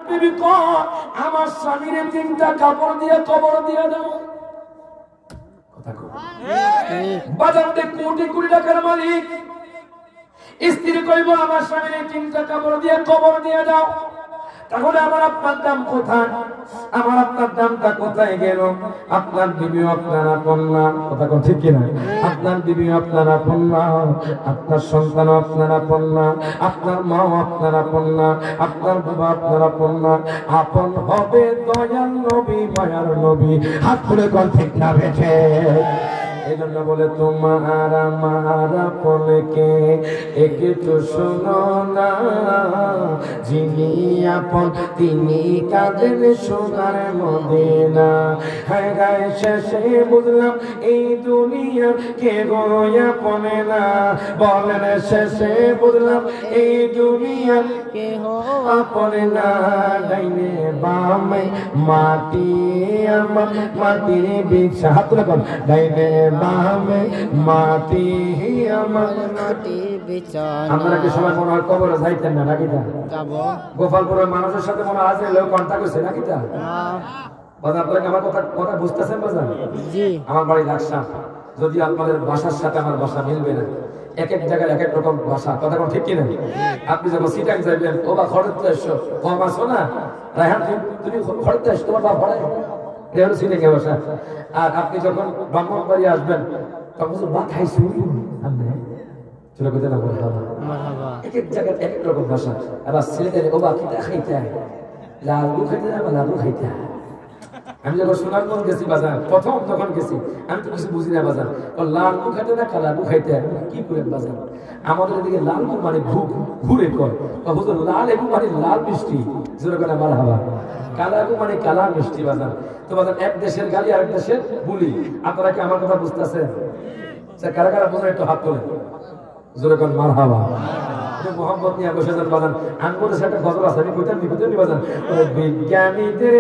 বিবি কয় আমার স্বামীর তিনটা কাপড় দিয়ে কবর দিয়ে দাও। কথা কও বাজারে কোটি কোটি টাকার মালিক, স্ত্রী কইব আমার স্বামীর তিনটা কাপড় দিয়ে কবর দিয়ে দাও। তাহলে আমার আপনার দাম কোথায়? আমার আপনার দামটা কোথায় গেল? আপনার বিবি আপনার আপন না, কথা কোন ঠিক কিনা? আপনার বিবি আপনার আপন না, আপনার সন্তান আপনার আপন না, আপনার মাও আপনার আপন না, আপনার বাবা আপনার আপন না। আপন হবে দয়াল নবী, মায়ার নবী। হাত তুলে কোন ঠিক না বেঠে? এই জন্য বলে তোমার আমার আপনকে একটু শোনো না, যিনি আপন তিনি কাঁদেন সোনার মদিনা। হায় গায়ে শেষে বুঝলাম এই দুনিয়া কে গো আপনে না, বলেন শেষে বুঝলাম এই দুনিয়া কে আপনে না। ডাইনে বামে মাটি আমার মাটির বিছা, হাত তুলে কোন ডাইনে বামে মাটি আমার মাটির বিছানা। আমরা কি সময় মনে হয় কবরে যাইতেন না নাকি? যাবো গোপালপুরের মানুষের সাথে মনে আছে লোক কন্টাক্ট হয়েছে নাকি? বাজার আপনাকে আমার কথা বুঝতেছেন বাজার? জি। আমার বাড়ি লাকসাম, যদি আপনাদের বাসার সাথে আমার বাসা মিলবে না, এক এক জায়গায় এক এক রকম ভাষা, কথা কোন ঠিক কিনা? আপনি যখন সিটাং যাইবেন ও বা খড়তে এসো, কম আসো না রায়হান তুমি খড়তে এসো, তোমার বাপ ভাড়ায় এবার সিটাং ভাষা। আর আপনি যখন ব্রাহ্মণবাড়ি আসবেন তখন বা খাইছি চলে কোথায় না এক এক জায়গায় এক এক রকম ভাষা। আবার ছেলেদের ও বা কিটা খাইতে লালু খাইতে না লালু খাইতে। আমি যখন সোনারগঞ্জ গেছি বাজার, প্রথম যখন গেছি আমি তো কিছু বুঝি না বাজার, লালু খাইতে না কালালু খাইতে কি করেন বাজার? আমাদের এদিকে লালু মানে ঘুরে কয়, হুজুর লাল এবং মানে লাল মিষ্টি, জোরে করে আমার হাওয়া। কালালু মানে কালা মিষ্টি বাজার। তো বাজার এক দেশের গালি আরেক দেশের বুলি। আপনারা কি আমার কথা বুঝতেছেন? কারা কারা বোঝেন একটু হাত তোলেন, জোরে করে মার হাওয়া। মোহাম্মদ নিয়ে বসে যান বাজান। আনবো একটা গজল আছে, আমি কোথায় বাজান বিজ্ঞানীদের